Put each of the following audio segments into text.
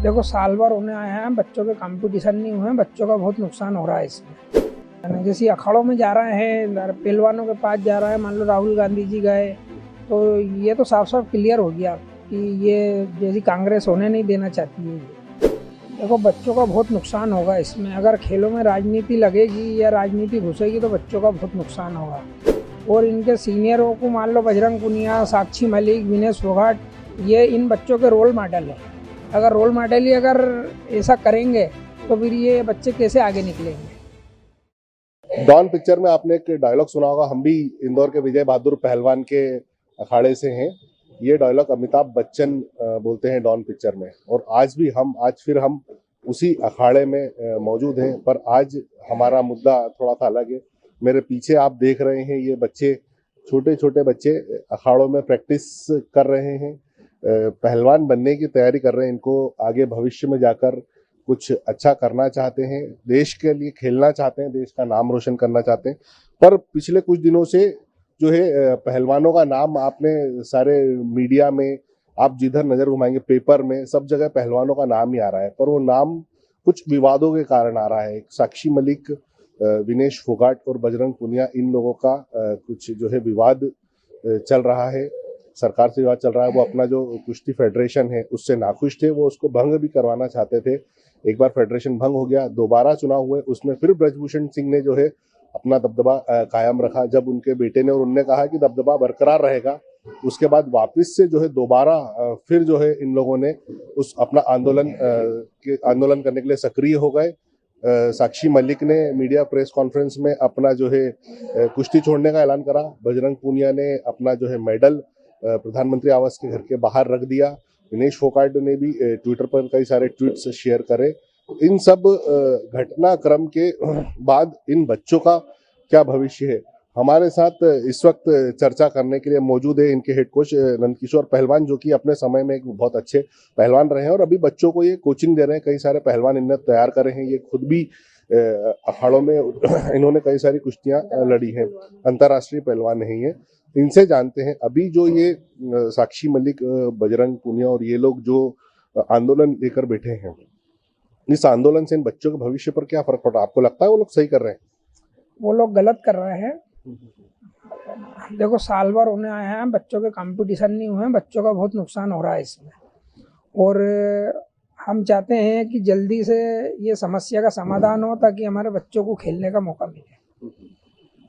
देखो साल भर होने आए हैं, बच्चों के कंपटीशन नहीं हुए हैं, बच्चों का बहुत नुकसान हो रहा है इसमें। जैसे अखाड़ों में जा रहे हैं, पहलवानों के पास जा रहा है, मान लो राहुल गांधी जी गए, तो ये तो साफ साफ क्लियर हो गया कि ये जैसी कांग्रेस होने नहीं देना चाहती है ये। देखो बच्चों का बहुत नुकसान होगा इसमें, अगर खेलों में राजनीति लगेगी या राजनीति घुसेगी तो बच्चों का बहुत नुकसान होगा। और इनके सीनियरों को मान लो बजरंग पुनिया, साक्षी मलिक, विनेश फोगाट, ये इन बच्चों के रोल मॉडल है। अगर रोल मॉडल ही अगर ऐसा करेंगे तो फिर ये बच्चे कैसे आगे निकलेंगे। डॉन पिक्चर में आपने एक डायलॉग सुना होगा, हम भी इंदौर के विजय बहादुर पहलवान के अखाड़े से हैं। ये डायलॉग अमिताभ बच्चन बोलते हैं डॉन पिक्चर में, और आज फिर हम उसी अखाड़े में मौजूद हैं। पर आज हमारा मुद्दा थोड़ा सा अलग है। मेरे पीछे आप देख रहे हैं, ये बच्चे, छोटे छोटे बच्चे अखाड़ों में प्रैक्टिस कर रहे हैं, पहलवान बनने की तैयारी कर रहे हैं। इनको आगे भविष्य में जाकर कुछ अच्छा करना चाहते हैं, देश के लिए खेलना चाहते हैं, देश का नाम रोशन करना चाहते हैं। पर पिछले कुछ दिनों से जो है पहलवानों का नाम आपने सारे मीडिया में, आप जिधर नजर घुमाएंगे, पेपर में, सब जगह पहलवानों का नाम ही आ रहा है। पर वो नाम कुछ विवादों के कारण आ रहा है। साक्षी मलिक, विनेश फोगाट और बजरंग पुनिया, इन लोगों का कुछ जो है विवाद चल रहा है, सरकार से विवाद चल रहा है। वो अपना जो कुश्ती फेडरेशन है उससे नाखुश थे, वो उसको भंग भी करवाना चाहते थे। एक बार फेडरेशन भंग हो गया, दोबारा चुनाव हुए, उसमें फिर ब्रजभूषण सिंह ने जो है अपना दबदबा कायम रखा। जब उनके बेटे ने और उनने कहा कि दबदबा बरकरार रहेगा, उसके बाद वापस से जो है दोबारा फिर जो है इन लोगों ने उस अपना आंदोलन करने के लिए सक्रिय हो गए। साक्षी मलिक ने मीडिया प्रेस कॉन्फ्रेंस में अपना जो है कुश्ती छोड़ने का ऐलान करा। बजरंग पूनिया ने अपना जो है मेडल प्रधानमंत्री आवास के घर के बाहर रख दिया। विनेश फोगाट ने भी ट्विटर पर कई सारे ट्वीट्स शेयर करे। इन सब घटनाक्रम के बाद इन बच्चों का क्या भविष्य है, हमारे साथ इस वक्त चर्चा करने के लिए मौजूद है इनके हेड कोच नंदकिशोर पहलवान, जो कि अपने समय में एक बहुत अच्छे पहलवान रहे हैं और अभी बच्चों को ये कोचिंग दे रहे हैं। कई सारे पहलवान इन्हें तैयार करे हैं। ये खुद भी अखाड़ों में इन्होंने कई सारी कुश्तियां लड़ी हैं, अंतर्राष्ट्रीय पहलवान नहीं है। इनसे जानते हैं अभी जो ये साक्षी मलिक, बजरंग पुनिया और ये लोग जो आंदोलन लेकर बैठे हैं, इस आंदोलन से इन बच्चों के भविष्य पर क्या फर्क पड़ रहा है? आपको लगता है वो लोग सही कर रहे हैं? वो लोग गलत कर रहे हैं। देखो साल भर होने आए हैं, बच्चों के कंपटीशन नहीं हुए हैं, बच्चों का बहुत नुकसान हो रहा है इसमें। और हम चाहते हैं कि जल्दी से ये समस्या का समाधान हो ताकि हमारे बच्चों को खेलने का मौका मिले।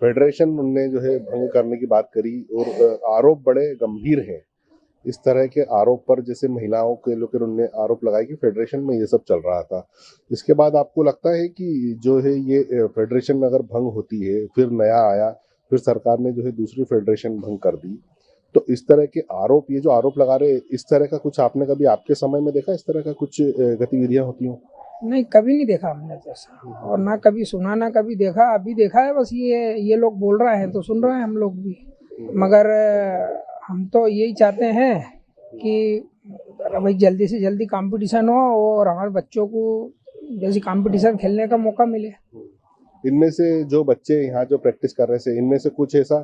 फेडरेशन ने जो है भंग करने की बात करी और आरोप बड़े गंभीर हैं। इस तरह के आरोप पर जैसे महिलाओं के लोग उन्होंने आरोप लगाया कि फेडरेशन में ये सब चल रहा था। इसके बाद आपको लगता है कि जो है ये फेडरेशन अगर भंग होती है, फिर नया आया, फिर सरकार ने जो है दूसरी फेडरेशन भंग कर दी, तो इस तरह के आरोप, ये जो आरोप लगा रहे, इस तरह का कुछ आपने कभी आपके समय में देखा, इस तरह का कुछ गतिविधियां होती हो? नहीं, कभी नहीं देखा हमने तो ऐसा, और ना कभी सुना ना कभी देखा। अभी देखा है बस, ये लोग बोल रहे हैं तो सुन रहे हैं हम लोग भी। मगर हम तो यही चाहते हैं कि भाई जल्दी से जल्दी कंपटीशन हो और हमारे बच्चों को जैसे कंपटीशन खेलने का मौका मिले। इनमें से जो बच्चे यहाँ जो प्रैक्टिस कर रहे थे, इनमें से कुछ ऐसा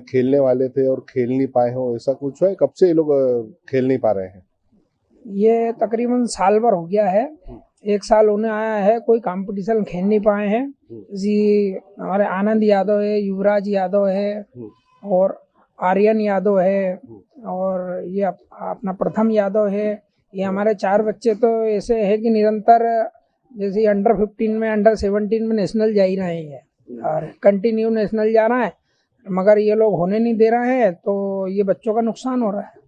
खेलने वाले थे और खेल नहीं पाए हो, ऐसा कुछ है? कब से ये लोग खेल नहीं पा रहे हैं? ये तकरीबन साल भर हो गया है, 1 साल होने आया है, कोई कंपटीशन खेल नहीं पाए हैं। जी, हमारे आनंद यादव है, युवराज यादव है और आर्यन यादव है और ये अपना प्रथम यादव है। ये हमारे 4 बच्चे तो ऐसे है कि निरंतर जैसे अंडर 15 में, अंडर 17 में नेशनल जा ही रहे हैं और कंटिन्यू नेशनल जा रहा है, मगर ये लोग होने नहीं दे रहे हैं, तो ये बच्चों का नुकसान हो रहा है।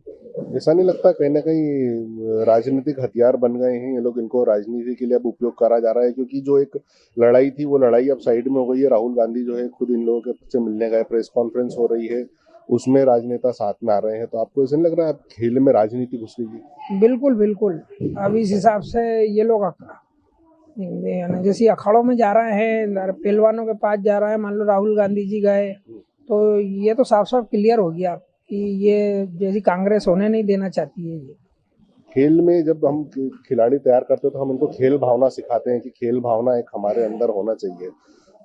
ऐसा नहीं लगता कहीं ना कहीं राजनीतिक हथियार बन गए हैं ये लोग, इनको राजनीति के लिए अब उपयोग करा जा रहा है? क्योंकि जो एक लड़ाई थी, वो लड़ाई अब साइड में हो गई है। राहुल गांधी जो है खुद इन लोगों के से मिलने गए, प्रेस कॉन्फ्रेंस हो रही है, उसमें राजनेता साथ में आ रहे हैं। तो आपको ऐसा नहीं लग रहा है अब खेल में राजनीति घुस गई? बिल्कुल बिल्कुल। अब इस हिसाब से ये लोग जैसे अखाड़ों में जा रहे हैं, पहलवानों के पास जा रहा है, मान लो राहुल गांधी जी गए, तो ये तो साफ साफ क्लियर हो गया कि ये जैसी कांग्रेस होने नहीं देना चाहती है ये। खेल में जब हम खिलाड़ी तैयार करते हैं तो हम उनको खेल भावना सिखाते हैं कि खेल भावना एक हमारे अंदर होना चाहिए।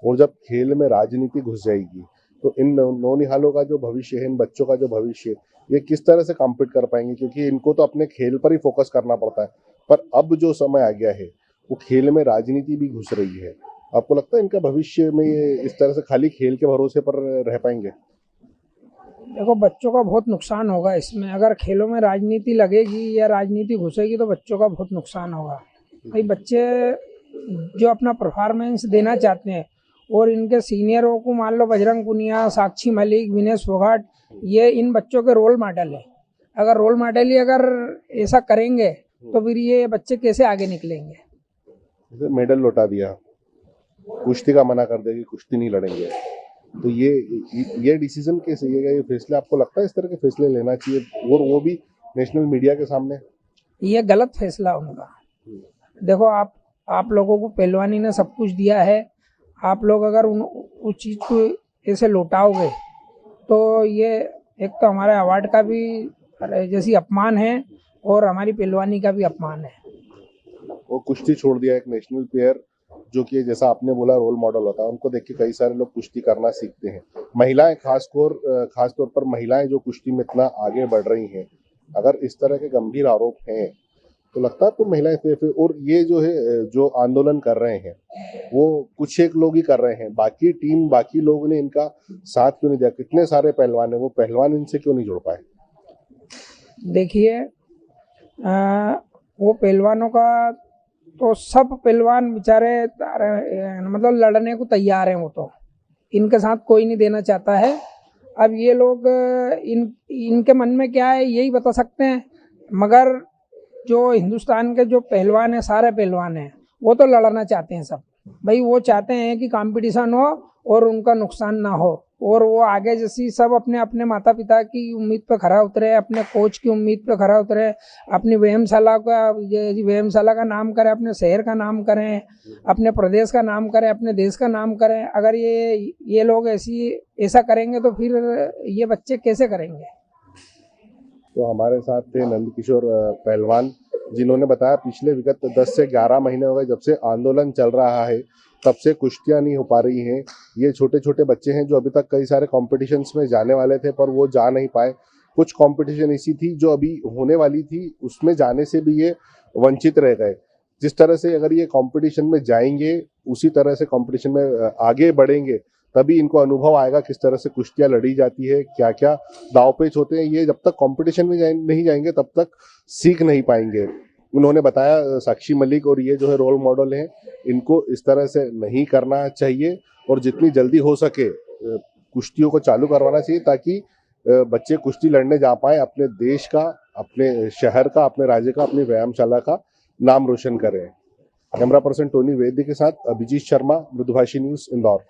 और जब खेल में राजनीति घुस जाएगी तो इन नौनिहालों का जो भविष्य है, इन बच्चों का जो भविष्य है, ये किस तरह से कॉम्पीट कर पाएंगे? क्योंकि इनको तो अपने खेल पर ही फोकस करना पड़ता है। पर अब जो समय आ गया है वो खेल में राजनीति भी घुस रही है। आपको लगता है इनका भविष्य में ये इस तरह से खाली खेल के भरोसे पर रह पाएंगे? देखो, बच्चों का बहुत नुकसान होगा इसमें। अगर खेलों में राजनीति लगेगी या राजनीति घुसेगी तो बच्चों का बहुत नुकसान होगा। भाई, बच्चे जो अपना परफॉर्मेंस देना चाहते हैं और इनके सीनियरों को मान लो बजरंग पुनिया, साक्षी मलिक, विनेश फोगाट, ये इन बच्चों के रोल मॉडल है। अगर रोल मॉडल ही अगर ऐसा करेंगे तो फिर ये बच्चे कैसे आगे निकलेंगे? मेडल लौटा दिया, कुश्ती का मना कर दिया कि कुश्ती नहीं लड़ेंगे, तो ये डिसीजन कैसे, ये फैसले आपको लगता है इस तरह के फैसले लेना चाहिए और वो भी नेशनल मीडिया के सामने? ये गलत फैसला उनका। देखो, आप लोगों को पहलवानी ने सब कुछ दिया है। आप लोग अगर उस चीज़ को ऐसे लौटाओगे तो ये एक तो हमारे अवार्ड का भी जैसी अपमान है और हमारी पहलवानी का भी अपमान है। वो कुश्ती छोड़ दिया, एक नेशनल प्लेयर जो कि जैसा आपने बोला रोल मॉडल होता है, उनको देख के कई सारे लोग कुश्ती करना सीखते हैं। महिलाएं खास तौर पर महिलाएं जो कुश्ती में इतना आगे बढ़ रही हैं, अगर इस तरह के गंभीर आरोप हैं तो लगता है तो महिलाएं सेफ है। और ये जो है जो आंदोलन कर रहे हैं वो कुछ एक लोग ही कर रहे हैं, बाकी लोगों ने इनका साथ क्यों नहीं दिया? कितने सारे पहलवान है, वो पहलवान इनसे क्यों नहीं जुड़ पाए? देखिए, वो पहलवानों का तो सब पहलवान बेचारे मतलब लड़ने को तैयार हैं। वो तो इनके साथ कोई नहीं देना चाहता है। अब ये लोग इनके मन में क्या है यही बता सकते हैं, मगर जो हिंदुस्तान के जो पहलवान हैं, सारे पहलवान हैं, वो तो लड़ना चाहते हैं सब। भाई, वो चाहते हैं कि कंपटीशन हो और उनका नुकसान ना हो, और वो आगे जैसी सब अपने अपने माता पिता की उम्मीद पे खरा उतरे, अपने कोच की उम्मीद पे खरा उतरे, अपनी व्यायामशाला का नाम करें, अपने शहर का नाम करें, अपने प्रदेश का नाम करें, अपने देश का नाम करें। अगर ये लोग ऐसा करेंगे तो फिर ये बच्चे कैसे करेंगे? तो हमारे साथ थे नंदकिशोर पहलवान, जिन्होंने बताया पिछले विगत 10 से 11 महीने हो गए जब से आंदोलन चल रहा है, तब से कुश्तियां नहीं हो पा रही हैं। ये छोटे छोटे बच्चे हैं जो अभी तक कई सारे कॉम्पिटिशन्स में जाने वाले थे पर वो जा नहीं पाए। कुछ कॉम्पिटिशन ऐसी थी जो अभी होने वाली थी, उसमें जाने से भी ये वंचित रह गए। जिस तरह से अगर ये कंपटीशन में जाएंगे, उसी तरह से कंपटीशन में आगे बढ़ेंगे, तभी इनको अनुभव आएगा किस तरह से कुश्तियां लड़ी जाती है, क्या क्या दावपेच होते हैं। ये जब तक कंपटीशन में नहीं जाएंगे तब तक सीख नहीं पाएंगे। उन्होंने बताया साक्षी मलिक और ये जो है रोल मॉडल हैं, इनको इस तरह से नहीं करना चाहिए और जितनी जल्दी हो सके कुश्तियों को चालू करवाना चाहिए ताकि बच्चे कुश्ती लड़ने जा पाए, अपने देश का, अपने शहर का, अपने राज्य का, अपनी व्यायामशाला का नाम रोशन करें। कैमरा पर्सन टोनी वैद्य के साथ अभिजीत शर्मा, मृदुभाषी न्यूज़, इंदौर।